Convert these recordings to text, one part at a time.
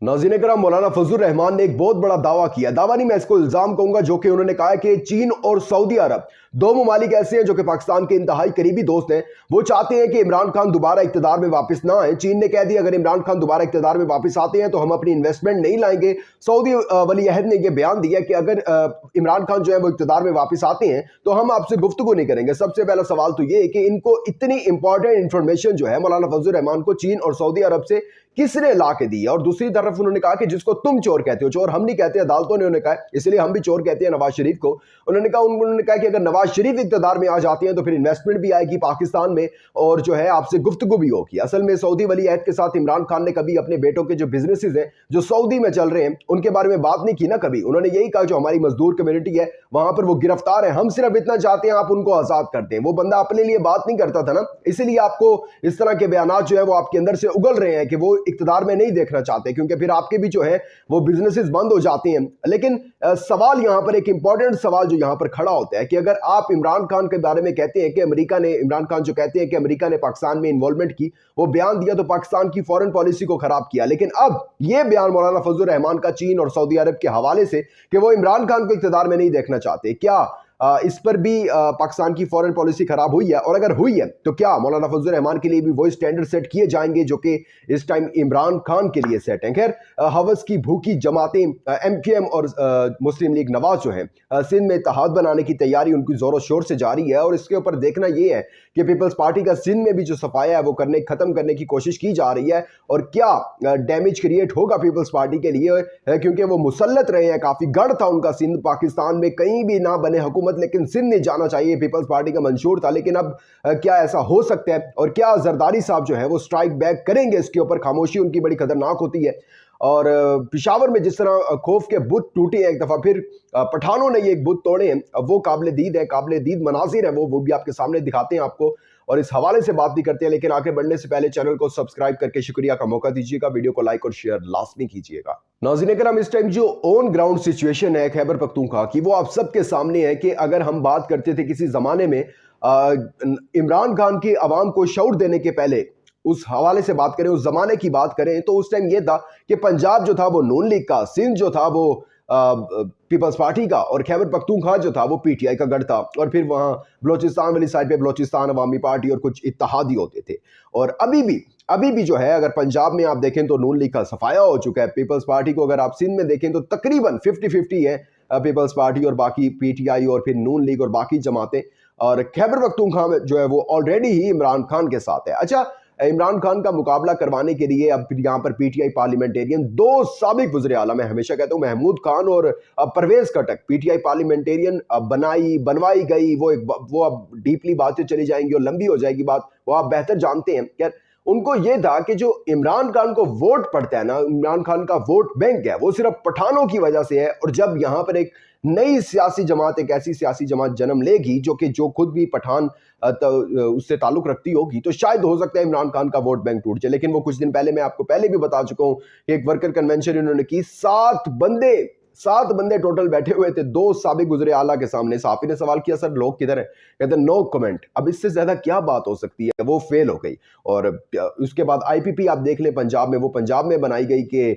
नाज़रीन करम, मौलाना फजलुर रहमान ने एक बहुत बड़ा दावा किया। दावा नहीं, मैं इसको इल्जाम कहूंगा, जो कि उन्होंने कहा है कि चीन और सऊदी अरब दो ममालिक ऐसे हैं जो कि पाकिस्तान के इंतहाई करीबी दोस्त हैं। वो चाहते हैं कि इमरान खान दोबारा इक्तदार में वापस ना आए। चीन ने कह दिया अगर इमरान खान दोबारा इक्तदार में वापस आते हैं तो हम अपनी इन्वेस्टमेंट नहीं लाएंगे। सऊदी वली अहद ने यह बयान दिया कि अगर इमरान खान जो है वो इक्तदार में वापस आते हैं तो हम आपसे गुफ्तगू नहीं करेंगे। सबसे पहला सवाल तो ये है कि इनको इतनी इंपॉर्टेंट इंफॉर्मेशन जो है मौलाना फजलुर रहमान को चीन और सऊदी अरब से किसने ला के दी है। और दूसरी तरफ उन्होंने कहा कि जिसको तुम चोर कहते हो, चोर हम नहीं कहते, अदालतों ने उन्हें कहा, इसलिए हम भी चोर कहते हैं नवाज शरीफ को। उन्होंने कहा कि अगर नवाज शरीफ इक़्तिदार में आ जाते हैं तो फिर इन्वेस्टमेंट भी आएगी पाकिस्तान में और जो है आपसे गुफ्तगू भी होगी। असल में सऊदी वली अहद के साथ इमरान खान ने कभी अपने बेटों के जो बिजनेसेस हैं जो सऊदी में चल रहे हैं उनके बारे में बात नहीं की ना कभी। उन्होंने यही कहा जो हमारी मजदूर कम्युनिटी है वहां पर वो गिरफ्तार है, हम सिर्फ इतना चाहते हैं आप उनको आजाद कर दें। वो बंदा अपने लिए बात नहीं करता था ना, इसीलिए आपको इस तरह के बयान जो है वो आपके अंदर से उगल रहे हैं कि वो इक़्तिदार में नहीं देखना चाहते, क्योंकि फिर आपके भी जो है वो बिजनेसेस बंद हो जाते हैं। लेकिन सवाल यहां पर एक इंपॉर्टेंट सवाल जो यहां पर खड़ा होता है कि अगर आप इमरान खान के बारे में कहते हैं कि अमेरिका ने, इमरान खान जो कहते हैं कि अमेरिका ने पाकिस्तान में इन्वॉल्वमेंट की, वो बयान दिया तो पाकिस्तान की फॉरेन पॉलिसी को खराब किया। लेकिन अब यह बयान मौलाना फजलुर रहमान का चीन और सऊदी अरब के हवाले से कि वो इमरान खान को इक़्तिदार में नहीं देखना चाहते, क्या इस पर भी पाकिस्तान की फॉरेन पॉलिसी खराब हुई है? और अगर हुई है तो क्या मौलाना फजलुर रहमान के लिए भी वही स्टैंडर्ड सेट किए जाएंगे जो कि इस टाइम इमरान खान के लिए सेट हैं? खैर, हवस की भूखी जमातें MKM और मुस्लिम लीग नवाज जो है सिंध में इत्तेहाद बनाने की तैयारी उनकी जोरों शोर से जारी है। और इसके ऊपर देखना यह है कि पीपल्स पार्टी का सिंध में भी जो सफाया है वो खत्म करने की कोशिश की जा रही है। और क्या डैमेज क्रिएट होगा पीपल्स पार्टी के लिए, क्योंकि वो मुसल्लत रहे हैं, काफी गढ़ था उनका सिंध, पाकिस्तान में कहीं भी ना बने हुकूमत लेकिन सिंध नहीं जाना चाहिए, पीपल्स पार्टी का मंशूर था। लेकिन अब क्या ऐसा हो सकता है? और क्या जरदारी साहब जो है वो स्ट्राइक बैक करेंगे? इसके ऊपर खामोशी उनकी बड़ी खतरनाक होती है। और पेशावर में जिस तरह खौफ के बुत टूटे हैं, एक दफा फिर पठानों ने ये एक बुत तोड़े हैं, वो काबिल दीद है, काबिल दीद मनाजिर है, वो भी आपके सामने दिखाते हैं आपको। और इस हवाले से बात भी करते हैं, लेकिन आगे बढ़ने से पहले चैनल को सब्सक्राइब करके शुक्रिया का मौका दीजिएगा, वीडियो को लाइक और शेयर लाजमी कीजिएगा। नाज़रीन करम, इस टाइम जो ऑन ग्राउंड सिचुएशन है खैबर पख्तूनख्वा की, वो आप सबके सामने है कि अगर हम बात करते थे किसी जमाने में इमरान खान की आवाम को शऊर देने के पहले, उस हवाले से बात करें, उस जमाने की बात करें, तो उस टाइम यह था कि पंजाब जो था वो नून लीग का, सिंध जो था वो पीपल्स पार्टी का, और खैबर पख्तूनख्वा जो था वो PTI का गढ़ था। और फिर वहाँ बलोचिस्तान वाली साइड पे बलोचिस्तान अवामी पार्टी और कुछ इत्तेहादी होते थे। और अभी भी जो है अगर पंजाब में आप देखें तो नून लीग का सफाया हो चुका है। पीपल्स पार्टी को अगर आप सिंध में देखें तो तकरीबन 50-50 है, पीपल्स पार्टी और बाकी PTI और फिर नून लीग और बाकी जमातें। और खैबर पख्तूनख्वा में जो है वो ऑलरेडी ही इमरान खान के साथ है। अच्छा, इमरान खान का मुकाबला करवाने के लिए अब यहाँ पर PTI पार्लियामेंटेरियन दो साबिक वज़ीर आला, मैं हमेशा कहता हूँ महमूद खान और परवेज खटक, PTI पार्लियामेंटेरियन बनवाई गई। वो अब डीपली बातें चली जाएंगी और लंबी हो जाएगी बात, वो आप बेहतर जानते हैं। क्या उनको ये था कि जो इमरान खान को वोट पड़ता है ना, इमरान खान का वोट बैंक है, वो सिर्फ पठानों की वजह से है। और जब यहाँ पर एक नई सियासी जमात, एक ऐसी सियासी जमात जन्म लेगी जो खुद भी पठान उससे ताल्लुक रखती होगी, तो शायद हो सकता है इमरान खान का वोट बैंक टूट जाए। लेकिन वो कुछ दिन पहले, मैं आपको पहले भी बता चुका हूं कि एक वर्कर कन्वेंशन इन्होंने की, 7 बंदे टोटल बैठे हुए थे, 2 साबिक गुजरे आला के सामने। साफी ने सवाल किया सर लोग किधर है? कहते नो कमेंट। अब इससे ज्यादा क्या बात हो सकती है? वो फेल हो गई। और उसके बाद IPP आप देख लें पंजाब में, वो पंजाब में बनाई गई कि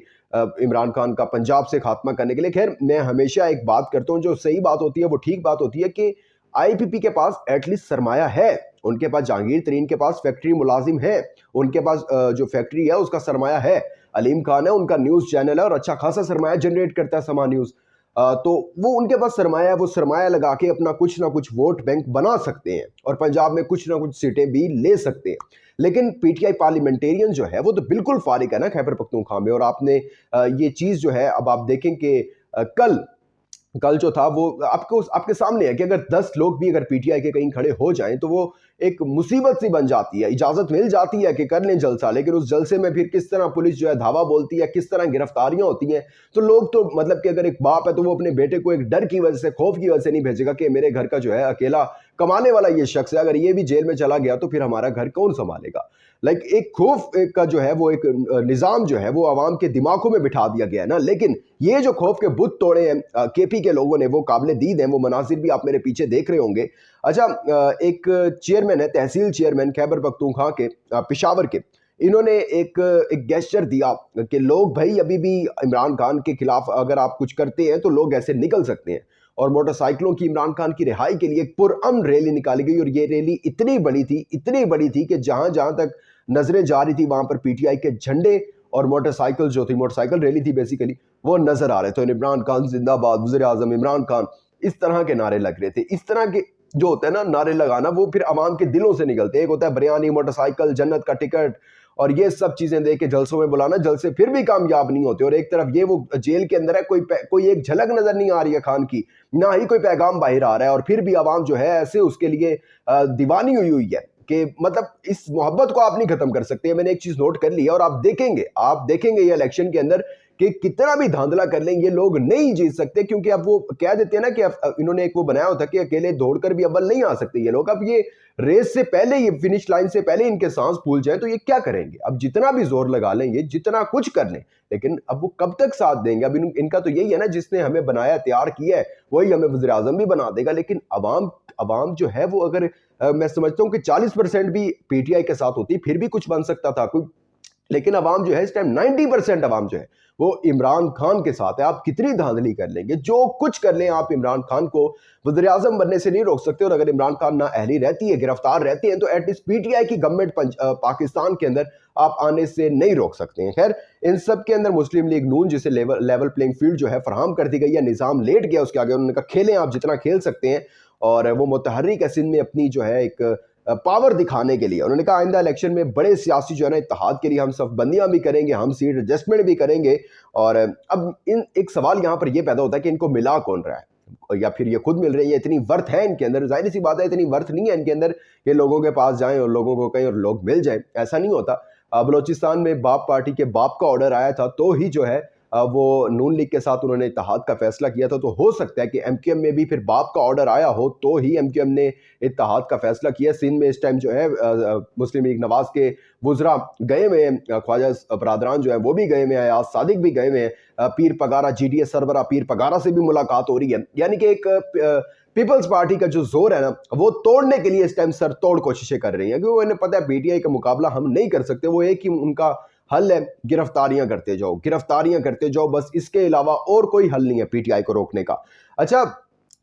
इमरान खान का पंजाब से खात्मा करने के लिए। खैर, मैं हमेशा एक बात करता हूं, जो सही बात होती है वो ठीक बात होती है कि IPP के पास एटलीस्ट सरमाया है। उनके पास जहांगीर तरीन के पास फैक्ट्री मुलाजिम है, उनके पास जो फैक्ट्री है उसका सरमाया है। अलीम खान है, उनका न्यूज़ चैनल है और अच्छा खासा सरमाया जनरेट करता है समा न्यूज़। तो वो उनके पास सरमाया है, वो सरमाया लगा के अपना कुछ ना कुछ वोट बैंक बना सकते हैं और पंजाब में कुछ ना कुछ सीटें भी ले सकते हैं। लेकिन PTI पार्लियामेंटेरियन जो है वो तो बिल्कुल फारिग है ना खैबर पख्तूनख्वा में। और आपने ये चीज़ जो है, अब आप देखें कि कल जो था वो आपके सामने है कि अगर 10 लोग भी अगर PTI के कहीं खड़े हो जाएं तो वो एक मुसीबत सी बन जाती है। इजाजत मिल जाती है कि कर लें जलसा, लेकिन उस जलसे में फिर किस तरह पुलिस जो है धावा बोलती है, किस तरह गिरफ्तारियां होती हैं। तो लोग तो मतलब कि अगर एक बाप है तो वो अपने बेटे को एक डर की वजह से, खौफ की वजह से नहीं भेजेगा कि मेरे घर का जो है अकेला कमाने वाला ये शख्स है, अगर ये भी जेल में चला गया तो फिर हमारा घर कौन संभालेगा। एक खौफ का जो है वो एक निज़ाम जो है वो आवाम के दिमागों में बिठा दिया गया है ना। लेकिन ये जो खौफ के बुत तोड़े हैं KP के लोगों ने, वो काबिल दीद हैं। वो मनाजिर भी आप मेरे पीछे देख रहे होंगे। अच्छा, एक चेयरमैन है, तहसील चेयरमैन खैबर पख्तूनख्वा के पेशावर के, इन्होंने एक एक गेस्चर दिया कि लोग भाई अभी भी इमरान खान के खिलाफ अगर आप कुछ करते हैं तो लोग ऐसे निकल सकते हैं। और मोटरसाइकिलों की इमरान खान की रिहाई के लिए एक पुरअमन रैली निकाली गई और ये रैली इतनी बड़ी थी कि जहां जहां तक नजरें जा रही थी वहां पर पीटीआई के झंडे और मोटरसाइकिल जो थी, मोटरसाइकिल रैली थी बेसिकली, वो नजर आ रहे थे। तो इमरान खान जिंदाबाद, वज़ीर आज़म इमरान खान, इस तरह के नारे लग रहे थे। इस तरह के जो होता है ना नारे लगाना, वो फिर आवाम के दिलों से निकलते हैं। एक होता है बिरयानी, मोटरसाइकिल, जन्नत का टिकट और ये सब चीजें दे के जलसों में बुलाना, जलसे फिर भी कामयाब नहीं होते। और एक तरफ ये वो जेल के अंदर है, कोई एक झलक नजर नहीं आ रही है खान की, ना ही कोई पैगाम बाहर आ रहा है, और फिर भी आवाम जो है ऐसे उसके लिए दीवानी हुई हुई है कि मतलब इस मोहब्बत को आप नहीं खत्म कर सकते। मैंने एक चीज नोट कर ली है और आप देखेंगे ये इलेक्शन के अंदर कि कितना भी धांधला कर लें ये लोग नहीं जीत सकते, क्योंकि अब वो कह देते हैं ना कि इन्होंने एक वो बनाया होता कि अकेले दौड़कर भी अव्वल नहीं आ सकते ये लोग। अब ये रेस से पहले, ये फिनिश लाइन से पहले इनके सांस फूल जाए तो ये क्या करेंगे? अब जितना भी जोर लगा लें ये, जितना कुछ कर लें, लेकिन अब वो कब तक साथ देंगे? अब इनका तो यही है ना, जिसने हमें बनाया, तैयार किया है, वही हमें वज़ीर आज़म भी बना देगा। लेकिन अवाम जो है वो अगर मैं समझता हूं कि 40% भी पीटीआई के साथ होती फिर भी कुछ बन सकता था कोई, लेकिन अवाम जो है इस टाइम 90% अवाम जो है वो इमरान खान के साथ है। आप कितनी धांधली कर लेंगे, जो कुछ कर लें, आप इमरान खान को वज़ीर आज़म बनने से नहीं रोक सकते। और अगर इमरान खान ना अहली रहती है, गिरफ्तार रहते हैं, तो एटलीस्ट पीटीआई की गवर्नमेंट पाकिस्तान के अंदर आप आने से नहीं रोक सकते हैं। खैर, इन सब के अंदर मुस्लिम लीग नून, जिसे लेवल प्लेइंग फील्ड जो है फराहम कर दी गई है, निज़ाम लेट गया उसके आगे। उन्होंने कहा खेलें आप जितना खेल सकते हैं, और वो मुतहर्रिक है सिंध में अपनी जो है एक पावर दिखाने के लिए। उन्होंने कहा आइंदा इलेक्शन में बड़े सियासी जो है ना इत्तेहाद के लिए हम सफबंदियां भी करेंगे, हम सीट एडजस्टमेंट भी करेंगे। और अब एक सवाल यहाँ पर यह पैदा होता है कि इनको मिला कौन रहा है, या फिर ये खुद मिल रही है? इतनी वर्थ है इनके अंदर? जाहिर सी बात है इतनी वर्थ नहीं है इनके अंदर कि लोगों के पास जाएं और लोगों को कहें और लोग मिल जाएं, ऐसा नहीं होता। बलोचिस्तान में बाप पार्टी के बाप का ऑर्डर आया था तो ही जो है वो नून लीग के साथ उन्होंने इत्तेहाद का फैसला किया था। तो हो सकता है कि एमक्यूएम में भी फिर बाप का ऑर्डर आया हो तो ही एमक्यूएम ने इत्तेहाद का फैसला किया। सिंध में इस टाइम जो है मुस्लिम लीग नवाज के वुजरा गए हुए हैं, ख्वाजा बरादरान जो है वो भी गए हुए हैं, अयाज सादिक भी गए हुए हैं, पीर पगारा जीडीएस सरबरा पीर पगारा से भी मुलाकात हो रही है। यानी कि एक पीपल्स पार्टी का जो जोर है ना वो तोड़ने के लिए इस टाइम सर तोड़ कोशिशें कर रही हैं, क्योंकि उन्हें पता है पीटीआई का मुकाबला हम नहीं कर सकते। वो एक ही उनका हल है, गिरफ्तारियां करते जाओ, बस इसके अलावा और कोई हल नहीं है पीटीआई को रोकने का। अच्छा,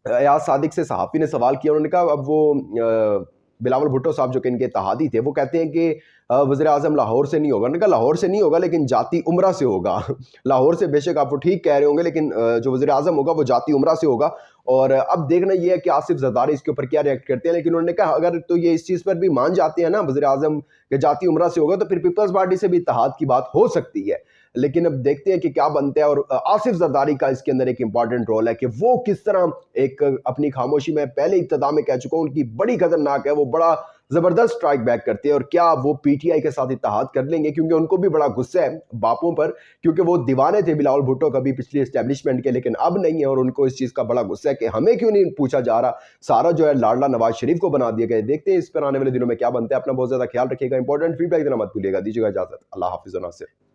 अयाज सादिक से सहाफ़ी ने सवाल किया, उन्होंने कहा अब वो बिलावल भुट्टो साहब जो कि इनके इत्तेहादी थे वो कहते हैं कि वज़ीर आज़म लाहौर से नहीं होगा। उन्होंने कहा लाहौर से नहीं होगा लेकिन जाती उम्रा से होगा। लाहौर से बेशक आप वो ठीक कह रहे होंगे, लेकिन जो वज़ीर आज़म होगा वो जाती उम्रा से होगा। और अब देखना ये है कि आसिफ जरदारी इसके ऊपर क्या रिएक्ट करते हैं। लेकिन उन्होंने कहा अगर तो ये इस चीज़ पर भी मान जाते हैं ना वज़ीर आज़म के जाती उम्रा से होगा, तो फिर पीपल्स पार्टी से भी इत्तेहाद की बात हो सकती है। लेकिन अब देखते हैं कि क्या बनता है। और आसिफ जरदारी का इसके अंदर एक इंपॉर्टेंट रोल है कि वो किस तरह एक अपनी खामोशी में पहले इब्तिदा में कह चुका हूं उनकी बड़ी खतरनाक है, वो बड़ा जबरदस्त स्ट्राइक बैक करते हैं। और क्या वो पीटीआई के साथ इत्तेहाद कर लेंगे, क्योंकि उनको भी बड़ा गुस्सा है बापों पर, क्योंकि वो दीवाने थे बिलावल भुट्टो कभी पिछली एस्टेब्लिशमेंट के, लेकिन अब नहीं है। और उनको इस चीज़ का बड़ा गुस्सा है कि हमें क्यों नहीं पूछा जा रहा, सारा जो है लाडला नवाज शरीफ को बना दिया गया। देखते हैं इस पर आने वाले दिनों में क्या बनता है। अपना बहुत ज़्यादा ख्याल रखिएगा, इंपॉर्टेंट फीडबैक देना मत भूलिएगा। दीजिएगा इजाजत, अल्लाह हाफिज़।